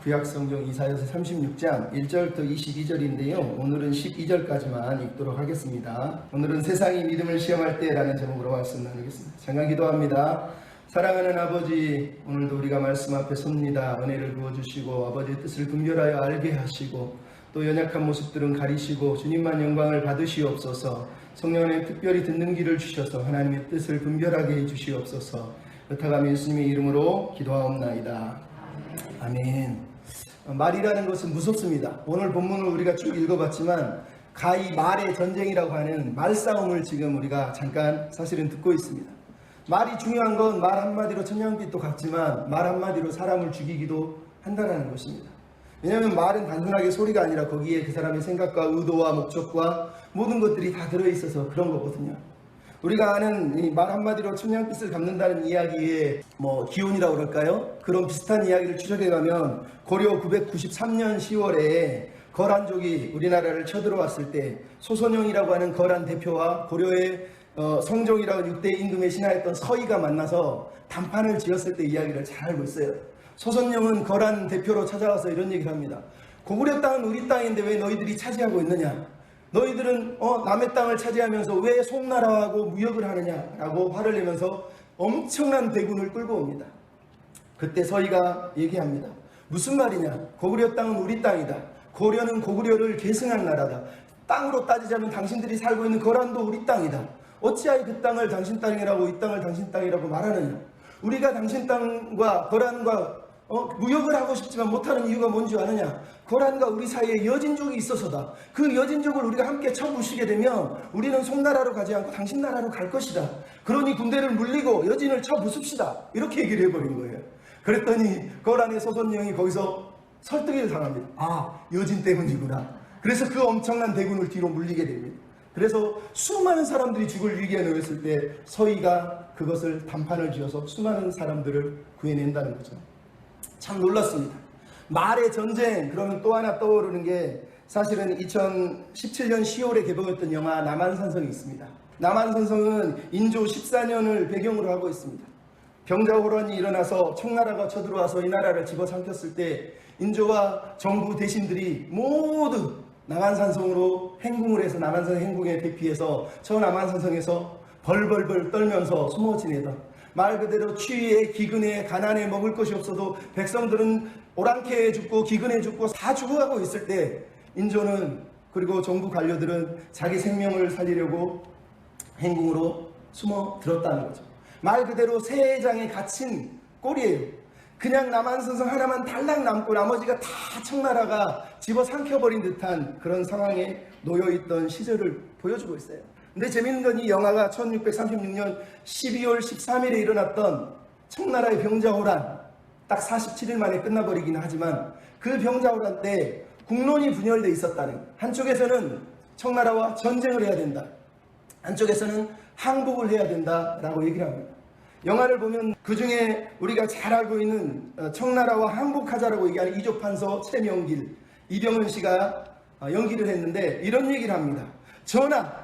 구약성경 이사야서 36장 1절부터 22절인데요. 오늘은 12절까지만 읽도록 하겠습니다. 오늘은 세상이 믿음을 시험할 때라는 제목으로 말씀 나누겠습니다. 잠깐 기도합니다. 사랑하는 아버지, 오늘도 우리가 말씀 앞에 섭니다. 은혜를 부어주시고 아버지의 뜻을 분별하여 알게 하시고 또 연약한 모습들은 가리시고 주님만 영광을 받으시옵소서. 성령의 특별히 듣는 길을 주셔서 하나님의 뜻을 분별하게 해주시옵소서. 부탁하며 예수님의 이름으로 기도하옵나이다. 아멘. 말이라는 것은 무섭습니다. 오늘 본문을 우리가 쭉 읽어봤지만 가히 말의 전쟁이라고 하는 말싸움을 지금 우리가 잠깐 사실은 듣고 있습니다. 말이 중요한 건 말 한마디로 천냥빚도 갚지만 말 한마디로 사람을 죽이기도 한다는 것입니다. 왜냐하면 말은 단순하게 소리가 아니라 거기에 그 사람의 생각과 의도와 목적과 모든 것들이 다 들어있어서 그런 거거든요. 우리가 아는 이 말 한마디로 천냥빚을 갚는다는 이야기의 기원이라고 그럴까요? 그런 비슷한 이야기를 추적해가면 고려 993년 10월에 거란족이 우리나라를 쳐들어왔을 때 소선영이라고 하는 거란 대표와 고려의 성종이라고 6대 임금의 신하였던 서희가 만나서 담판을 지었을 때 이야기를 잘 알고 있어요. 소선영은 거란 대표로 찾아와서 이런 얘기를 합니다. 고구려 땅은 우리 땅인데 왜 너희들이 차지하고 있느냐? 너희들은 남의 땅을 차지하면서 왜 송나라하고 무역을 하느냐라고 화를 내면서 엄청난 대군을 끌고 옵니다. 그때 서희가 얘기합니다. 무슨 말이냐? 고구려 땅은 우리 땅이다. 고려는 고구려를 계승한 나라다. 땅으로 따지자면 당신들이 살고 있는 거란도 우리 땅이다. 어찌하여 그 땅을 당신 땅이라고 이 땅을 당신 땅이라고 말하느냐? 우리가 당신 땅과 거란과 무역을 하고 싶지만 못하는 이유가 뭔지 아느냐? 거란과 우리 사이에 여진족이 있어서다. 그 여진족을 우리가 함께 쳐부시게 되면 우리는 송나라로 가지 않고 당신 나라로 갈 것이다. 그러니 군대를 물리고 여진을 쳐부숩시다. 이렇게 얘기를 해버린 거예요. 그랬더니 거란의 소선영이 거기서 설득을 당합니다. 아, 여진 때문이구나. 그래서 그 엄청난 대군을 뒤로 물리게 됩니다. 그래서 수많은 사람들이 죽을 위기에 놓였을 때 서희가 그것을 단판을 지어서 수많은 사람들을 구해낸다는 거죠. 참 놀랐습니다. 말의 전쟁, 그러면 또 하나 떠오르는 게 사실은 2017년 10월에 개봉했던 영화 남한산성이 있습니다. 남한산성은 인조 14년을 배경으로 하고 있습니다. 병자호란이 일어나서 청나라가 쳐들어와서 이 나라를 집어삼켰을 때 인조와 정부 대신들이 모두 남한산성으로 행궁을 해서 남한산 행궁에 대피해서 저 남한산성에서 벌벌벌 떨면서 숨어 지내던, 말 그대로 추위에 기근에 가난에 먹을 것이 없어도 백성들은 오랑캐에 죽고 기근에 죽고 다 죽어가고 있을 때 인조는 그리고 정부 관료들은 자기 생명을 살리려고 행궁으로 숨어 들었다는 거죠. 말 그대로 새장에 갇힌 꼴이에요. 그냥 남한산성 하나만 달랑 남고 나머지가 다 청나라가 집어삼켜버린 듯한 그런 상황에 놓여있던 시절을 보여주고 있어요. 근데 재밌는 건 이 영화가 1636년 12월 13일에 일어났던 청나라의 병자호란, 딱 47일 만에 끝나버리긴 하지만 그 병자호란 때 국론이 분열되어 있었다는, 한쪽에서는 청나라와 전쟁을 해야 된다, 한쪽에서는 항복을 해야 된다라고 얘기를 합니다. 영화를 보면 그 중에 우리가 잘 알고 있는 청나라와 항복하자라고 얘기하는 이조판서 최명길, 이병헌 씨가 연기를 했는데 이런 얘기를 합니다. 전하,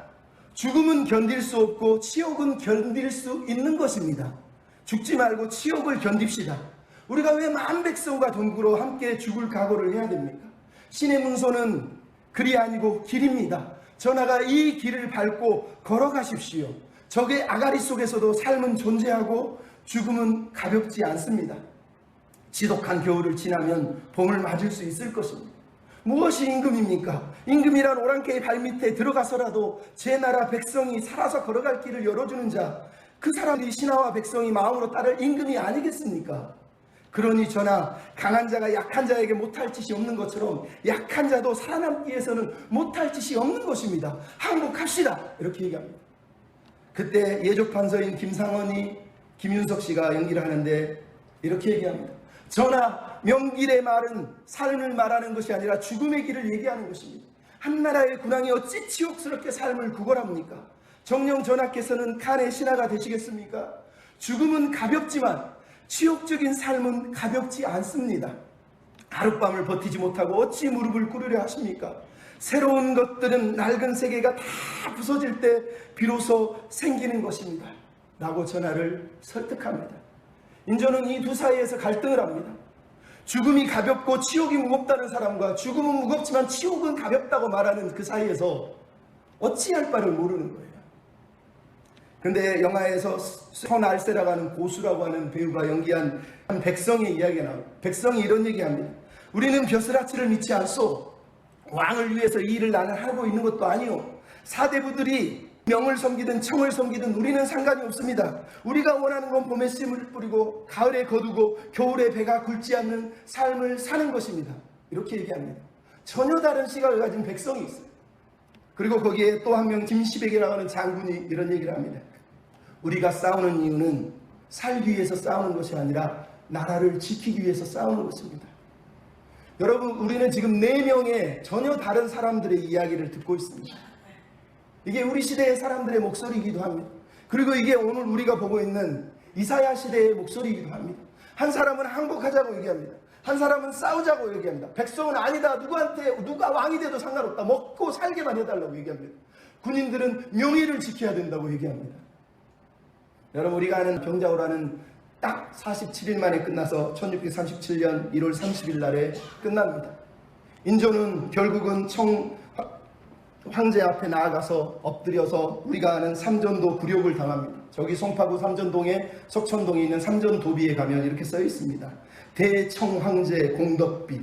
죽음은 견딜 수 없고 치욕은 견딜 수 있는 것입니다. 죽지 말고 치욕을 견딥시다. 우리가 왜 만 백성과 동구로 함께 죽을 각오를 해야 됩니까? 신의 문서는 글이 아니고 길입니다. 전하가 이 길을 밟고 걸어가십시오. 적의 아가리 속에서도 삶은 존재하고 죽음은 가볍지 않습니다. 지독한 겨울을 지나면 봄을 맞을 수 있을 것입니다. 무엇이 임금입니까? 임금이란 오랑캐의 발밑에 들어가서라도 제 나라 백성이 살아서 걸어갈 길을 열어주는 자, 그 사람이 신하와 백성이 마음으로 따를 임금이 아니겠습니까? 그러니 전하, 강한 자가 약한 자에게 못할 짓이 없는 것처럼 약한 자도 살아남기 위해서는 못할 짓이 없는 것입니다. 항복합시다. 이렇게 얘기합니다. 그때 예조판서인 김상원이 김윤석 씨가 연기를 하는데 이렇게 얘기합니다. 전하, 명길의 말은 삶을 말하는 것이 아니라 죽음의 길을 얘기하는 것입니다. 한나라의 군왕이 어찌 치욕스럽게 삶을 구걸합니까? 정녕 전하께서는 칸의 신하가 되시겠습니까? 죽음은 가볍지만 치욕적인 삶은 가볍지 않습니다. 하룻밤을 버티지 못하고 어찌 무릎을 꿇으려 하십니까? 새로운 것들은 낡은 세계가 다 부서질 때 비로소 생기는 것입니다. 라고 전하를 설득합니다. 인조는 이 두 사이에서 갈등을 합니다. 죽음이 가볍고 치욕이 무겁다는 사람과 죽음은 무겁지만 치욕은 가볍다고 말하는 그 사이에서 어찌할 바를 모르는 거예요. 근데 영화에서 선 알세라고 하는 고수라고 하는 배우가 연기한 한 백성의 이야기가 나와요. 백성이 이런 얘기합니다. 우리는 벼슬아치를 믿지 않소. 왕을 위해서 이 일을 나는 하고 있는 것도 아니오. 사대부들이 명을 섬기든 청을 섬기든 우리는 상관이 없습니다. 우리가 원하는 건 봄에 씨를 뿌리고 가을에 거두고 겨울에 배가 굵지 않는 삶을 사는 것입니다. 이렇게 얘기합니다. 전혀 다른 시각을 가진 백성이 있어요. 그리고 거기에 또 한 명 김시백이라고 하는 장군이 이런 얘기를 합니다. 우리가 싸우는 이유는 살기 위해서 싸우는 것이 아니라 나라를 지키기 위해서 싸우는 것입니다. 여러분, 우리는 지금 4명의 전혀 다른 사람들의 이야기를 듣고 있습니다. 이게 우리 시대의 사람들의 목소리이기도 합니다. 그리고 이게 오늘 우리가 보고 있는 이사야 시대의 목소리이기도 합니다. 한 사람은 항복하자고 얘기합니다. 한 사람은 싸우자고 얘기합니다. 백성은 아니다. 누가 왕이 돼도 상관없다. 먹고 살게만 해달라고 얘기합니다. 군인들은 명예를 지켜야 된다고 얘기합니다. 여러분, 우리가 아는 병자호란은 딱 47일 만에 끝나서 1637년 1월 30일 날에 끝납니다. 인조는 결국은 황제 앞에 나아가서 엎드려서 우리가 아는 삼전도 굴욕을 당합니다. 저기 송파구 삼전동에 석천동에 있는 삼전도비에 가면 이렇게 써 있습니다. 대청황제 공덕비.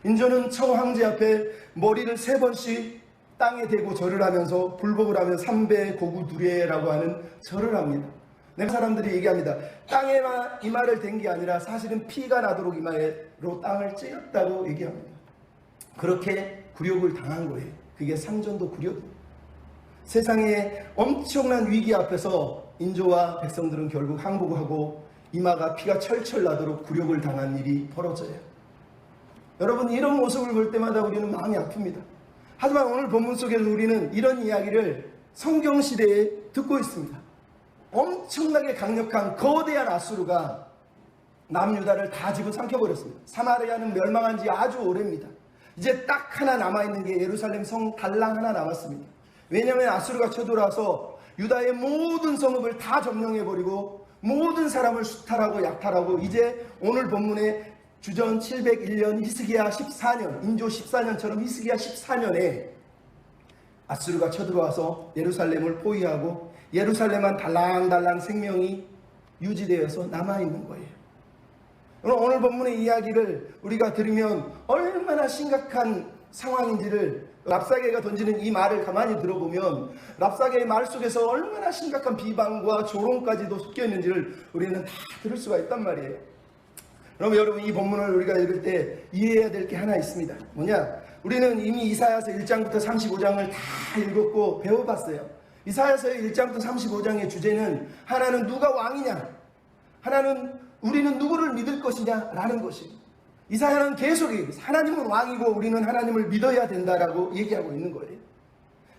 인조는 청황제 앞에 머리를 3번씩 땅에 대고 절을 하면서 불복을 하면 삼배고구두례라고 하는 절을 합니다. 네, 사람들이 얘기합니다. 땅에 이마를 댄 게 아니라 사실은 피가 나도록 이마로 땅을 찌었다고 얘기합니다. 그렇게 굴욕을 당한 거예요. 그게 삼전도 굴욕. 세상의 엄청난 위기 앞에서 인조와 백성들은 결국 항복을 하고 이마가 피가 철철 나도록 굴욕을 당한 일이 벌어져요. 여러분, 이런 모습을 볼 때마다 우리는 마음이 아픕니다. 하지만 오늘 본문 속에서 우리는 이런 이야기를 성경시대에 듣고 있습니다. 엄청나게 강력한 거대한 아수르가 남유다를 다 집어삼켜버렸습니다. 사마리아는 멸망한 지 아주 오래입니다. 이제 딱 하나 남아있는 게 예루살렘 성 달랑 하나 남았습니다. 왜냐하면 아수르가 쳐들어와서 유다의 모든 성읍을 다 점령해버리고 모든 사람을 수탈하고 약탈하고 이제 오늘 본문에 주전 701년 히스기야 14년, 인조 14년처럼 히스기야 14년에 아수르가 쳐들어와서 예루살렘을 포위하고 예루살렘만 달랑달랑 생명이 유지되어서 남아있는 거예요. 오늘 본문의 이야기를 우리가 들으면 얼마나 심각한 상황인지를 랍사게가 던지는 이 말을 가만히 들어보면 랍사게의 말 속에서 얼마나 심각한 비방과 조롱까지도 섞여 있는지를 우리는 다 들을 수가 있단 말이에요. 그럼 여러분, 이 본문을 우리가 읽을 때 이해해야 될 게 하나 있습니다. 뭐냐? 우리는 이미 이사야서 1장부터 35장을 다 읽었고 배워봤어요. 이사야서의 1장부터 35장의 주제는 하나는 누가 왕이냐, 하나는 우리는 누구를 믿을 것이냐 라는 것이에요. 이사야는 계속 하나님은 왕이고 우리는 하나님을 믿어야 된다라고 얘기하고 있는 거예요.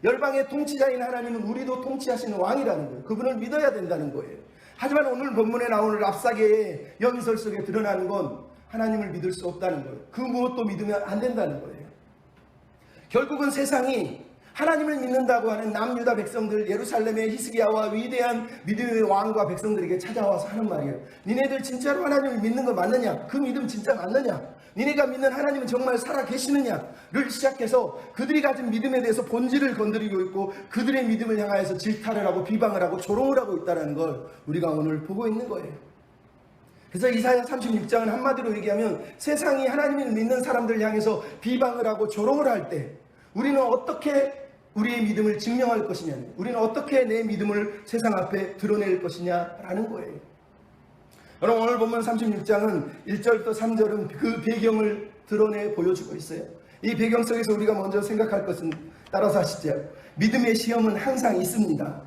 열방의 통치자인 하나님은 우리도 통치하시는 왕이라는 거예요. 그분을 믿어야 된다는 거예요. 하지만 오늘 본문에 나오는 랍사게의 연설 속에 드러나는 건 하나님을 믿을 수 없다는 거예요. 그 무엇도 믿으면 안 된다는 거예요. 결국은 세상이 하나님을 믿는다고 하는 남유다 백성들, 예루살렘의 히스기야와 위대한 믿음의 왕과 백성들에게 찾아와서 하는 말이에요. 니네들 진짜로 하나님을 믿는 거 맞느냐? 그 믿음 진짜 맞느냐? 니네가 믿는 하나님은 정말 살아 계시느냐를 시작해서 그들이 가진 믿음에 대해서 본질을 건드리고 있고 그들의 믿음을 향하여서 질타를 하고 비방을 하고 조롱을 하고 있다는 걸 우리가 오늘 보고 있는 거예요. 그래서 이사야 36장은 한마디로 얘기하면 세상이 하나님을 믿는 사람들을 향해서 비방을 하고 조롱을 할 때 우리는 어떻게 우리의 믿음을 증명할 것이냐, 우리는 어떻게 내 믿음을 세상 앞에 드러낼 것이냐라는 거예요. 여러분, 오늘 보면 36장은 1절부터 3절은 그 배경을 드러내 보여주고 있어요. 이 배경 속에서 우리가 먼저 생각할 것은 따라서 하시죠. 믿음의 시험은 항상 있습니다.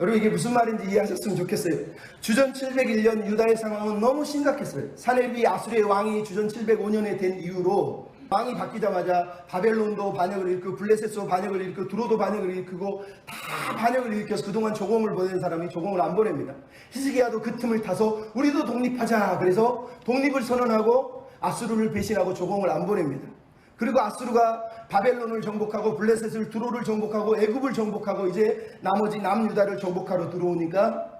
여러분, 이게 무슨 말인지 이해하셨으면 좋겠어요. 주전 701년 유다의 상황은 너무 심각했어요. 사네비 아수르의 왕이 주전 705년에 된 이후로 왕이 바뀌자마자 바벨론도 반역을 일으키고 블레셋도 반역을 일으키고 두로도 반역을 일으키고 다 반역을 일으켜서 그동안 조공을 보낸 사람이 조공을 안 보냅니다. 히스기야도 그 틈을 타서 우리도 독립하자, 그래서 독립을 선언하고 아수르를 배신하고 조공을 안 보냅니다. 그리고 아수르가 바벨론을 정복하고 블레셋을 두로를 정복하고 애굽을 정복하고 이제 나머지 남유다를 정복하러 들어오니까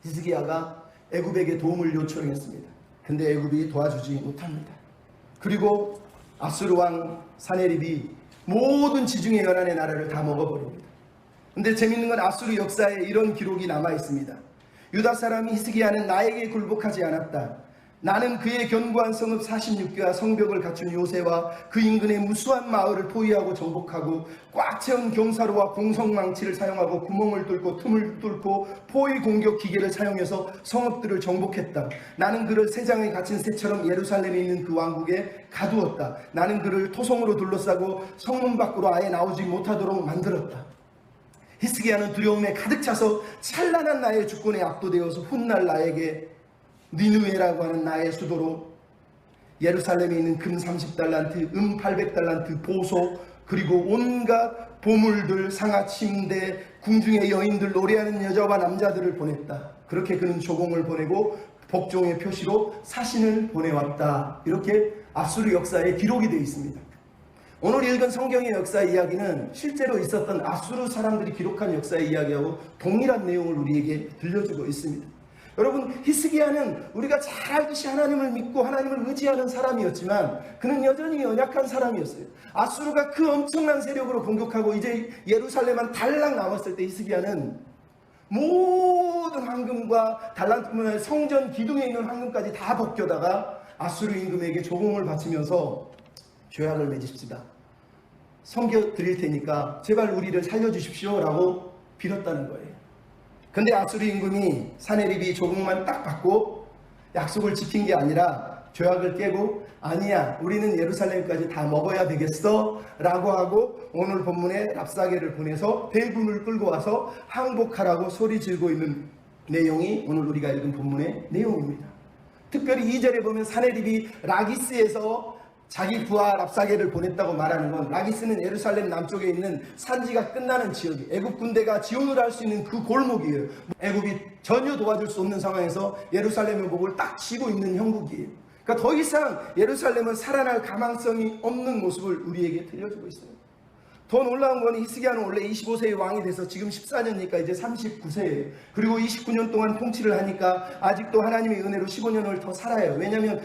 히스기야가 애굽에게 도움을 요청했습니다. 근데 애굽이 도와주지 못합니다. 그리고 아수르 왕 사네립이 모든 지중해 연안의 나라를 다 먹어버립니다. 근데 재밌는 건 아수르 역사에 이런 기록이 남아 있습니다. 유다 사람 히스기야는 나에게 굴복하지 않았다. 나는 그의 견고한 성읍 46개와 성벽을 갖춘 요새와 그 인근의 무수한 마을을 포위하고 정복하고 꽉 채운 경사로와 공성망치를 사용하고 구멍을 뚫고 틈을 뚫고 포위 공격 기계를 사용해서 성읍들을 정복했다. 나는 그를 새장에 갇힌 새처럼 예루살렘에 있는 그 왕국에 가두었다. 나는 그를 토성으로 둘러싸고 성문 밖으로 아예 나오지 못하도록 만들었다. 히스기야는 두려움에 가득 차서 찬란한 나의 주권에 압도되어서 훗날 나에게 니느웨라고 하는 나의 수도로 예루살렘에 있는 금 30달란트, 800달란트, 보소, 그리고 온갖 보물들, 상하 침대, 궁중의 여인들, 노래하는 여자와 남자들을 보냈다. 그렇게 그는 조공을 보내고 복종의 표시로 사신을 보내왔다. 이렇게 아수르 역사에 기록이 되어 있습니다. 오늘 읽은 성경의 역사 이야기는 실제로 있었던 아수르 사람들이 기록한 역사의 이야기하고 동일한 내용을 우리에게 들려주고 있습니다. 여러분, 히스기야는 우리가 잘 알듯이 하나님을 믿고 하나님을 의지하는 사람이었지만 그는 여전히 연약한 사람이었어요. 아수르가 그 엄청난 세력으로 공격하고 이제 예루살렘만 달랑 남았을 때 히스기야는 모든 황금과 달란트뿐만 아니라 성전 기둥에 있는 황금까지 다 벗겨다가 아수르 임금에게 조공을 바치면서 죄악을 맺읍시다. 섬겨드릴 테니까 제발 우리를 살려주십시오 라고 빌었다는 거예요. 근데 아수르 임금이 사네립이 조공만 딱 받고 약속을 지킨 게 아니라 죄악을 깨고 아니야 우리는 예루살렘까지 다 먹어야 되겠어 라고 하고 오늘 본문에 랍사게를 보내서 대군을 끌고 와서 항복하라고 소리 지르고 있는 내용이 오늘 우리가 읽은 본문의 내용입니다. 특별히 2절에 보면 사네립이 라기스에서 자기 부하 랍사게를 보냈다고 말하는 건, 라기스는 예루살렘 남쪽에 있는 산지가 끝나는 지역이 애굽 군대가 지원을 할 수 있는 그 골목이에요. 애굽이 전혀 도와줄 수 없는 상황에서 예루살렘의 목을 딱 쥐고 있는 형국이에요. 그러니까 더 이상 예루살렘은 살아날 가망성이 없는 모습을 우리에게 들려주고 있어요. 더 놀라운 건 히스기야는 원래 25세의 왕이 돼서 지금 14년이니까 이제 39세예요. 그리고 29년 동안 통치를 하니까 아직도 하나님의 은혜로 15년을 더 살아요. 왜냐하면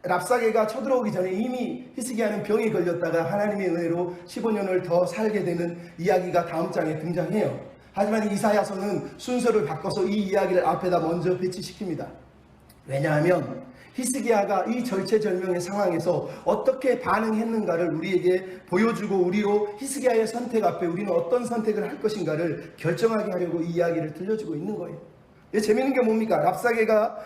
랍사게가 쳐들어오기 전에 이미 히스기야는 병에 걸렸다가 하나님의 은혜로 15년을 더 살게 되는 이야기가 다음 장에 등장해요. 하지만 이사야서는 순서를 바꿔서 이 이야기를 앞에다 먼저 배치시킵니다. 왜냐하면 히스기야가 이 절체절명의 상황에서 어떻게 반응했는가를 우리에게 보여주고 우리로 히스기야의 선택 앞에 우리는 어떤 선택을 할 것인가를 결정하게 하려고 이 이야기를 들려주고 있는 거예요. 재미있는 게 뭡니까? 랍사게가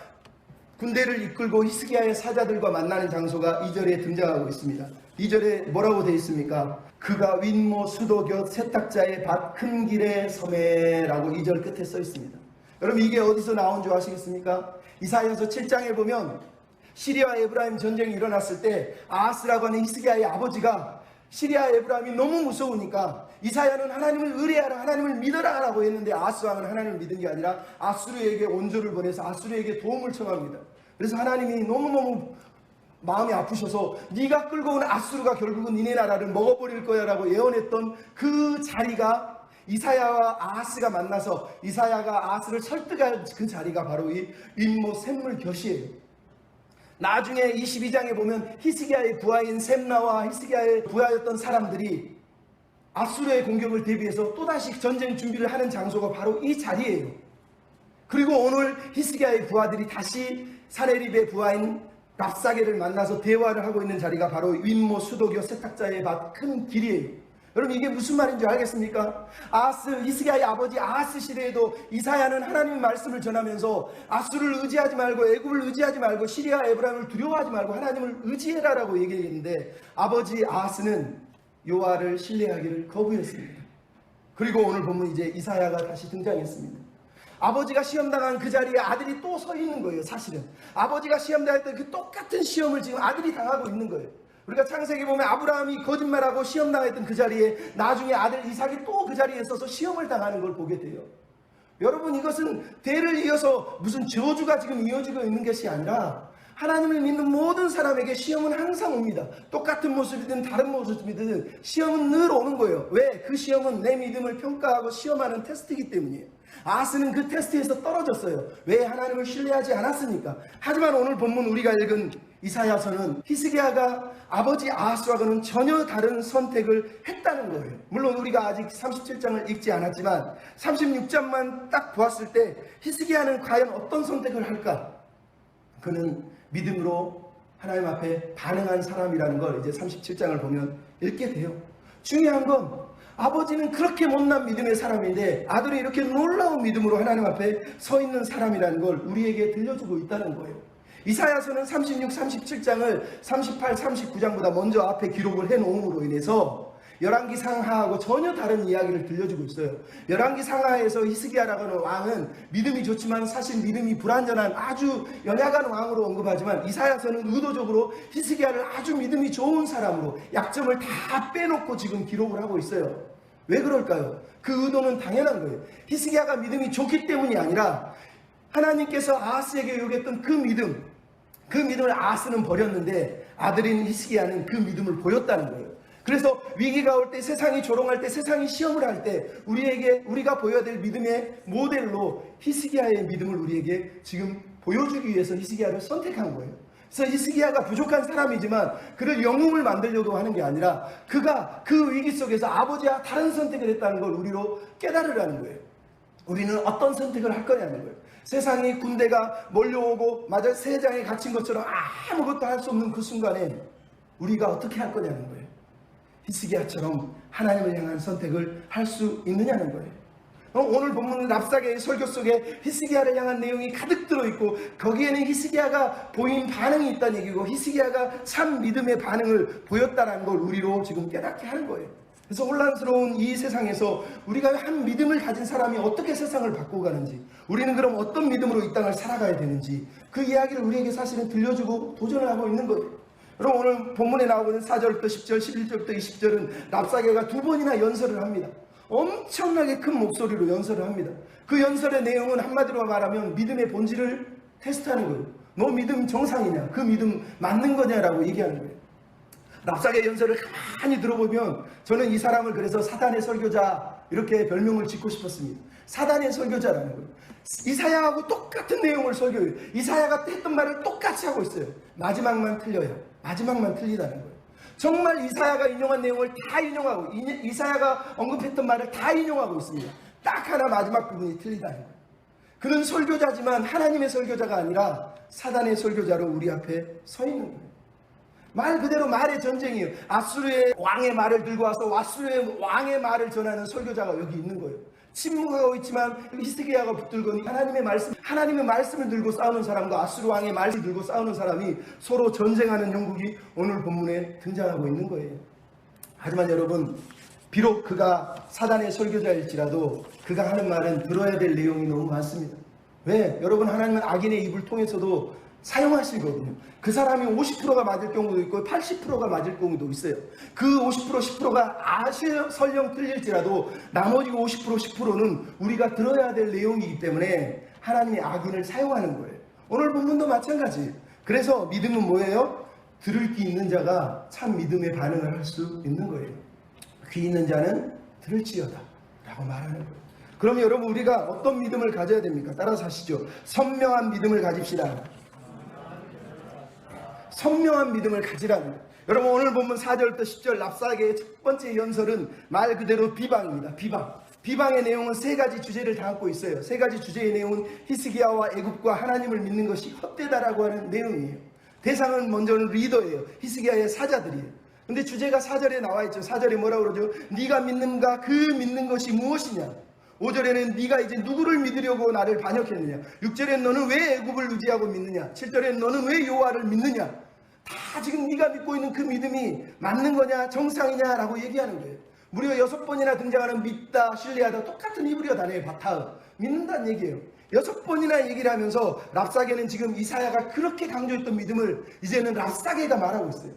군대를 이끌고 히스기야의 사자들과 만나는 장소가 2절에 등장하고 있습니다. 2절에 뭐라고 되어 있습니까? 그가 윗모 수도 곁 세탁자의 밭 큰 길에 섬에라고 2절 끝에 써 있습니다. 여러분 이게 어디서 나온 줄 아시겠습니까? 이사야서 7장에 보면 시리아와 에브라임 전쟁이 일어났을 때 아하스라고 하는 히스기야의 아버지가 시리아 에브라임이 너무 무서우니까 이사야는 하나님을 의뢰하라, 하나님을 믿어라 라고 했는데 아하스 왕은 하나님을 믿은 게 아니라 아수르에게 온조를 보내서 아수르에게 도움을 청합니다. 그래서 하나님이 너무너무 마음이 아프셔서 네가 끌고 온 아수르가 결국은 니네 나라를 먹어버릴 거야 라고 예언했던 그 자리가 이사야와 아하스가 만나서 이사야가 아하스를 설득할 그 자리가 바로 이 윗모 샘물 곁이에요. 나중에 22장에 보면 히스기야의 부하인 셈나와 히스기야의 부하였던 사람들이 아수르의 공격을 대비해서 또다시 전쟁 준비를 하는 장소가 바로 이 자리예요. 그리고 오늘 히스기야의 부하들이 다시 사네립의 부하인 랍사게를 만나서 대화를 하고 있는 자리가 바로 윗모 수도교 세탁자의 밭 큰 길이에요. 여러분 이게 무슨 말인지 알겠습니까? 히스기야의 아버지 아하스 시대에도 이사야는 하나님의 말씀을 전하면서 아수르를 의지하지 말고 애굽을 의지하지 말고 시리아 에브라임을 두려워하지 말고 하나님을 의지해라라고 얘기했는데 아버지 아하스는 여호와를 신뢰하기를 거부했습니다. 그리고 오늘 보면 이제 이사야가 다시 등장했습니다. 아버지가 시험당한 그 자리에 아들이 또 서 있는 거예요. 사실은 아버지가 시험당했던 그 똑같은 시험을 지금 아들이 당하고 있는 거예요. 우리가 창세기 보면 아브라함이 거짓말하고 시험당했던 그 자리에 나중에 아들 이삭이 또 그 자리에 서서 시험을 당하는 걸 보게 돼요. 여러분 이것은 대를 이어서 무슨 저주가 지금 이어지고 있는 것이 아니라 하나님을 믿는 모든 사람에게 시험은 항상 옵니다. 똑같은 모습이든 다른 모습이든 시험은 늘 오는 거예요. 왜? 그 시험은 내 믿음을 평가하고 시험하는 테스트이기 때문이에요. 아하스는 그 테스트에서 떨어졌어요. 왜? 하나님을 신뢰하지 않았으니까. 하지만 오늘 본문 우리가 읽은 이사야서는 히스기야가 아버지 아하스와는 전혀 다른 선택을 했다는 거예요. 물론 우리가 아직 37장을 읽지 않았지만 36장만 딱 보았을 때 히스기야는 과연 어떤 선택을 할까? 그는 믿음으로 하나님 앞에 반응한 사람이라는 걸 이제 37장을 보면 읽게 돼요. 중요한 건 아버지는 그렇게 못난 믿음의 사람인데 아들이 이렇게 놀라운 믿음으로 하나님 앞에 서 있는 사람이라는 걸 우리에게 들려주고 있다는 거예요. 이사야서는 36, 37장을 38, 39장보다 먼저 앞에 기록을 해놓음으로 인해서 열왕기 상하하고 전혀 다른 이야기를 들려주고 있어요. 열왕기 상하에서 히스기야라고 하는 왕은 믿음이 좋지만 사실 믿음이 불완전한 아주 연약한 왕으로 언급하지만 이사야서는 의도적으로 히스기야를 아주 믿음이 좋은 사람으로 약점을 다 빼놓고 지금 기록을 하고 있어요. 왜 그럴까요? 그 의도는 당연한 거예요. 히스기야가 믿음이 좋기 때문이 아니라 하나님께서 아하스에게 요구했던 그 믿음을 아하스는 버렸는데 아들인 히스기야는 그 믿음을 보였다는 거예요. 그래서 위기가 올 때, 세상이 조롱할 때, 세상이 시험을 할 때 우리가 보여야 될 믿음의 모델로 히스기야의 믿음을 우리에게 지금 보여주기 위해서 히스기야를 선택한 거예요. 그래서 히스기야가 부족한 사람이지만 그를 영웅을 만들려고 하는 게 아니라 그가 그 위기 속에서 아버지와 다른 선택을 했다는 걸 우리로 깨달으라는 거예요. 우리는 어떤 선택을 할 거냐는 거예요. 세상이 군대가 몰려오고 마저 세장에 갇힌 것처럼 아무것도 할 수 없는 그 순간에 우리가 어떻게 할 거냐는 거예요. 히스기야처럼 하나님을 향한 선택을 할 수 있느냐는 거예요. 오늘 본문 랍사게의 설교 속에 히스기야를 향한 내용이 가득 들어있고 거기에는 히스기야가 보인 반응이 있다는 얘기고 히스기야가 참 믿음의 반응을 보였다는 걸 우리로 지금 깨닫게 하는 거예요. 그래서 혼란스러운 이 세상에서 우리가 한 믿음을 가진 사람이 어떻게 세상을 바꾸고 가는지, 우리는 그럼 어떤 믿음으로 이 땅을 살아가야 되는지 그 이야기를 우리에게 사실은 들려주고 도전을 하고 있는 거예요. 여러분, 오늘 본문에 나오는 4절부터 10절, 11절부터 20절은 랍사게가 2번이나 연설을 합니다. 엄청나게 큰 목소리로 연설을 합니다. 그 연설의 내용은 한마디로 말하면 믿음의 본질을 테스트하는 거예요. 너 믿음 정상이냐? 그 믿음 맞는 거냐라고 얘기하는 거예요. 랍사게 연설을 가만히 들어보면 저는 이 사람을 그래서 사단의 설교자 이렇게 별명을 짓고 싶었습니다. 사단의 설교자라는 거예요. 이사야하고 똑같은 내용을 설교해요. 이사야가 했던 말을 똑같이 하고 있어요. 마지막만 틀려요. 마지막만 틀리다는 거예요. 정말 이사야가 인용한 내용을 다 인용하고 이사야가 언급했던 말을 다 인용하고 있습니다. 딱 하나 마지막 부분이 틀리다는 거예요. 그는 설교자지만 하나님의 설교자가 아니라 사단의 설교자로 우리 앞에 서 있는 거예요. 말 그대로 말의 전쟁이에요. 아수르의 왕의 말을 들고 와서 아수르의 왕의 말을 전하는 설교자가 여기 있는 거예요. 침묵하고 있지만 히스기야가 붙들고 하나님의 말씀을 들고 싸우는 사람과 아수르 왕의 말을 들고 싸우는 사람이 서로 전쟁하는 형국이 오늘 본문에 등장하고 있는 거예요. 하지만 여러분, 비록 그가 사단의 설교자일지라도 그가 하는 말은 들어야 될 내용이 너무 많습니다. 왜? 여러분, 하나님은 악인의 입을 통해서도 사용하시거든요. 그 사람이 50%가 맞을 경우도 있고 80%가 맞을 경우도 있어요. 그 50%, 10%가 설령 틀릴지라도 나머지 50%, 10%는 우리가 들어야 될 내용이기 때문에 하나님의 악인을 사용하는 거예요. 오늘 본문도 마찬가지예요. 그래서 믿음은 뭐예요? 들을 귀 있는 자가 참 믿음의 반응을 할 수 있는 거예요. 귀 있는 자는 들을지어다 라고 말하는 거예요. 그럼 여러분, 우리가 어떤 믿음을 가져야 됩니까? 따라서 하시죠. 선명한 믿음을 가집시다. 선명한 믿음을 가지라는 거예요. 여러분, 오늘 보면 4절부터 10절 랍사게의 첫 번째 연설은 말 그대로 비방입니다. 비방의 내용은 세 가지 주제를 담고 있어요. 세 가지 주제의 내용은 히스기야와 애굽과 하나님을 믿는 것이 헛되다라고 하는 내용이에요. 대상은 먼저는 리더예요. 히스기야의 사자들이에요. 근데 주제가 4절에 나와 있죠. 4절에 뭐라고 그러죠? 네가 믿는가? 그 믿는 것이 무엇이냐? 5절에는 네가 이제 누구를 믿으려고 나를 반역했느냐? 6절에는 너는 왜 애굽을 의지하고 믿느냐? 7절에는 너는 왜 여호와를 믿느냐? 다 지금 네가 믿고 있는 그 믿음이 맞는 거냐, 정상이냐라고 얘기하는 거예요. 무려 6번이나 등장하는 믿다, 신뢰하다, 똑같은 히브리어 단어예요. 바타흐, 믿는다는 얘기예요. 6번이나 얘기를 하면서 랍사게는 지금 이사야가 그렇게 강조했던 믿음을 이제는 랍사게가 말하고 있어요.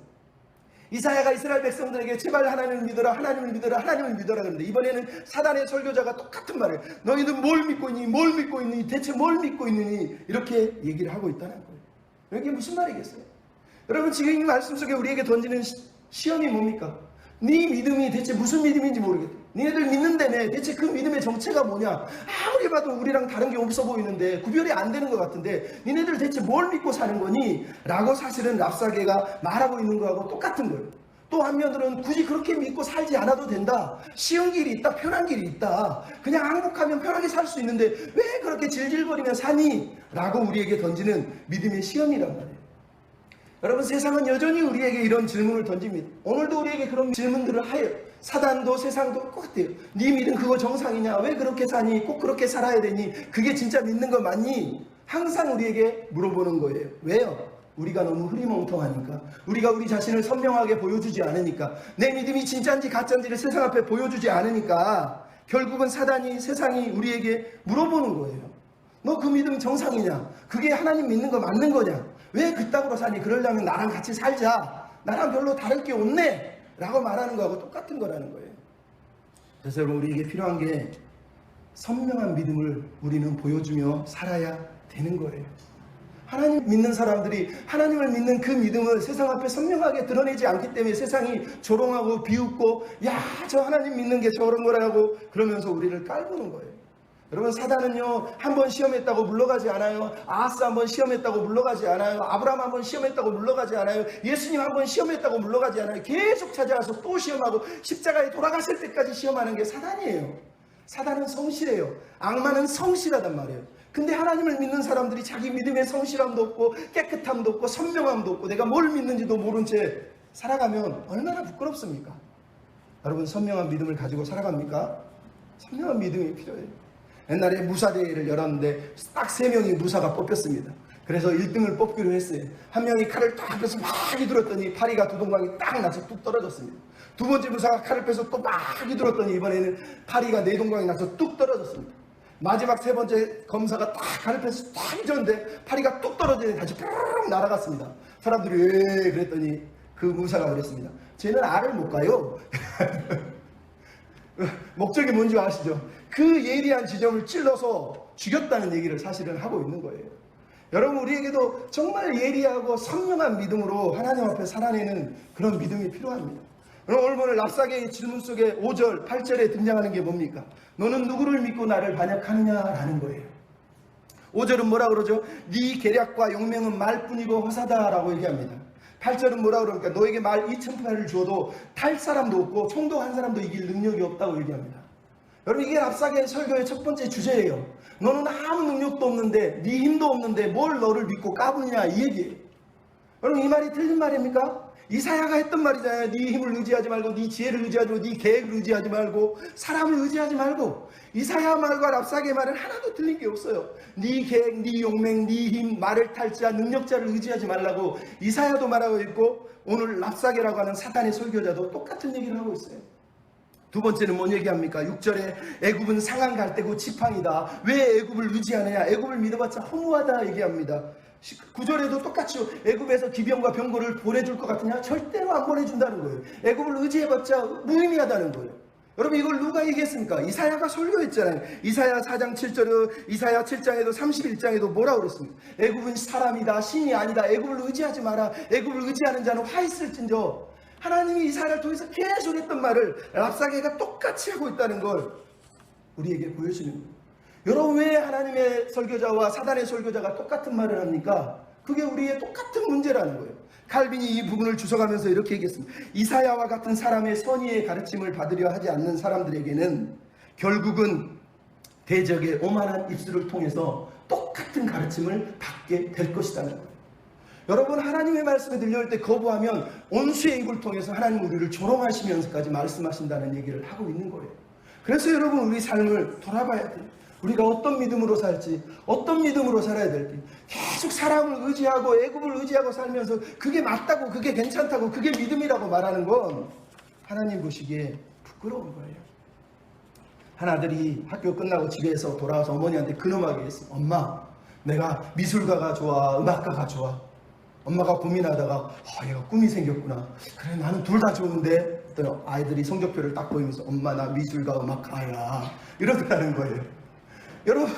이사야가 이스라엘 백성들에게 제발 하나님을 믿어라, 하나님을 믿어라, 하나님을 믿어라 그러는데 이번에는 사단의 설교자가 똑같은 말을 너희는 뭘 믿고 있니? 뭘 믿고 있니? 대체 뭘 믿고 있느니? 이렇게 얘기를 하고 있다는 거예요. 이게 무슨 말이겠어요? 여러분, 지금 이 말씀 속에 우리에게 던지는 시험이 뭡니까? 네 믿음이 대체 무슨 믿음인지 모르겠다. 니네들 믿는다며 대체 그 믿음의 정체가 뭐냐? 아무리 봐도 우리랑 다른 게 없어 보이는데 구별이 안 되는 것 같은데 니네들 대체 뭘 믿고 사는 거니? 라고 사실은 랍사게가 말하고 있는 거하고 똑같은 거예요. 또 한면으로는 굳이 그렇게 믿고 살지 않아도 된다. 쉬운 길이 있다. 편한 길이 있다. 그냥 항복하면 편하게 살 수 있는데 왜 그렇게 질질거리며 사니? 라고 우리에게 던지는 믿음의 시험이란 말이에요. 여러분, 세상은 여전히 우리에게 이런 질문을 던집니다. 오늘도 우리에게 그런 질문들을 하여 사단도 세상도 똑같아요. 네 믿음 그거 정상이냐? 왜 그렇게 사니? 꼭 그렇게 살아야 되니? 그게 진짜 믿는 거 맞니? 항상 우리에게 물어보는 거예요. 왜요? 우리가 너무 흐리멍텅하니까, 우리가 우리 자신을 선명하게 보여주지 않으니까, 내 믿음이 진짜인지 가짜인지를 세상 앞에 보여주지 않으니까 결국은 사단이, 세상이 우리에게 물어보는 거예요. 너 그 믿음 정상이냐? 그게 하나님 믿는 거 맞는 거냐? 왜 그따구로 사니? 그러려면 나랑 같이 살자. 나랑 별로 다를 게 없네 라고 말하는 거하고 똑같은 거라는 거예요. 그래서 여러분, 우리에게 필요한 게 선명한 믿음을 우리는 보여주며 살아야 되는 거예요. 하나님 믿는 사람들이 하나님을 믿는 그 믿음을 세상 앞에 선명하게 드러내지 않기 때문에 세상이 조롱하고 비웃고, 야, 저 하나님 믿는 게 저런 거라고 그러면서 우리를 깔보는 거예요. 여러분, 사단은요, 한 번 시험했다고 물러가지 않아요. 아하스 한 번 시험했다고 물러가지 않아요. 아브라함 한 번 시험했다고 물러가지 않아요. 예수님 한 번 시험했다고 물러가지 않아요. 계속 찾아와서 또 시험하고 십자가에 돌아갔을 때까지 시험하는 게 사단이에요. 사단은 성실해요. 악마는 성실하단 말이에요. 근데 하나님을 믿는 사람들이 자기 믿음에 성실함도 없고 깨끗함도 없고 선명함도 없고 내가 뭘 믿는지도 모른 채 살아가면 얼마나 부끄럽습니까? 여러분, 선명한 믿음을 가지고 살아갑니까? 선명한 믿음이 필요해요. 옛날에 무사대회를 열었는데 딱 3명이 무사가 뽑혔습니다. 그래서 1등을 뽑기로 했어요. 한 명이 칼을 딱 빼서 막 휘둘렀더니 파리가 두 동강이 딱 나서 뚝 떨어졌습니다. 두 번째 무사가 칼을 빼서 또 막 휘둘렀더니 이번에는 파리가 4동강이 나서 뚝 떨어졌습니다. 마지막 3번째 검사가 딱 칼을 빼서 딱 휘졌는데 파리가 뚝 떨어지더니 다시 푸르르 날아갔습니다. 사람들이 왜 그랬더니 그 무사가 그랬습니다. 쟤는 알을 못 가요. 목적이 뭔지 아시죠? 그 예리한 지점을 찔러서 죽였다는 얘기를 사실은 하고 있는 거예요. 여러분, 우리에게도 정말 예리하고 선명한 믿음으로 하나님 앞에 살아내는 그런 믿음이 필요합니다. 오늘 보는 랍사게의 질문 속에 5절, 8절에 등장하는 게 뭡니까? 너는 누구를 믿고 나를 반역하느냐라는 거예요. 5절은 뭐라 그러죠? 네 계략과 용맹은 말뿐이고 허사다라고 얘기합니다. 8절은 뭐라 그러니까 너에게 말 2,000발을 주어도 탈 사람도 없고 총도 한 사람도 이길 능력이 없다고 얘기합니다. 여러분, 이게 랍사게 설교의 첫 번째 주제예요. 너는 아무 능력도 없는데, 네 힘도 없는데 뭘 너를 믿고 까부냐, 이 얘기예요. 여러분, 이 말이 틀린 말입니까? 이사야가 했던 말이잖아요. 네 힘을 의지하지 말고, 네 지혜를 의지하지 말고, 네 계획을 의지하지 말고, 사람을 의지하지 말고. 이사야 말과 랍사게 말은 하나도 틀린 게 없어요. 네 계획, 네 용맹, 네 힘, 말을 탈 자, 능력자를 의지하지 말라고 이사야도 말하고 있고, 오늘 랍사게라고 하는 사단의 설교자도 똑같은 얘기를 하고 있어요. 두 번째는 뭔 얘기합니까? 6절에 애굽은 상한 갈대고 지팡이다. 왜 애굽을 의지하느냐? 애굽을 믿어봤자 허무하다 얘기합니다. 9절에도 똑같이 애굽에서 기병과 병거를 보내줄 것 같으냐? 절대로 안 보내준다는 거예요. 애굽을 의지해봤자 무의미하다는 거예요. 여러분, 이걸 누가 얘기했습니까? 이사야가 설교했잖아요. 이사야 4장 7절에, 이사야 7장에도 31장에도 뭐라 그랬습니까? 애굽은 사람이다, 신이 아니다. 애굽을 의지하지 마라. 애굽을 의지하는 자는 화 있을진저. 하나님이 이사야를 통해서 계속 했던 말을 랍사게가 똑같이 하고 있다는 걸 우리에게 보여주는 거예요. 여러분, 왜 하나님의 설교자와 사단의 설교자가 똑같은 말을 합니까? 그게 우리의 똑같은 문제라는 거예요. 칼빈이 이 부분을 주석하면서 이렇게 얘기했습니다. 이사야와 같은 사람의 선의의 가르침을 받으려 하지 않는 사람들에게는 결국은 대적의 오만한 입술을 통해서 똑같은 가르침을 받게 될 것이라는 거예요. 여러분, 하나님의 말씀이 들려올 때 거부하면 온수의 입을 통해서 하나님 우리를 조롱하시면서까지 말씀하신다는 얘기를 하고 있는 거예요. 그래서 여러분, 우리 삶을 돌아봐야 돼요. 우리가 어떤 믿음으로 살지, 어떤 믿음으로 살아야 될지. 계속 사람을 의지하고 애굽을 의지하고 살면서 그게 맞다고, 그게 괜찮다고, 그게 믿음이라고 말하는 건 하나님 보시기에 부끄러운 거예요. 한 아들이 학교 끝나고 집에서 돌아와서 어머니한테 근엄하게 했어요. 엄마, 내가 미술가가 좋아, 음악가가 좋아? 엄마가 고민하다가 얘가 꿈이 생겼구나. 그래, 나는 둘 다 좋은데. 그랬더니 아이들이 성적표를 딱 보이면서 엄마, 나 미술가 음악가야, 이러더라는 거예요. 여러분,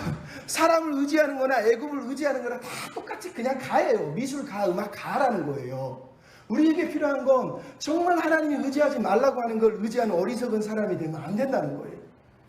사람을 의지하는 거나 애굽을 의지하는 거나 다 똑같이 그냥 가예요. 미술가, 음악가라는 거예요. 우리에게 필요한 건 정말 하나님이 의지하지 말라고 하는 걸 의지하는 어리석은 사람이 되면 안 된다는 거예요.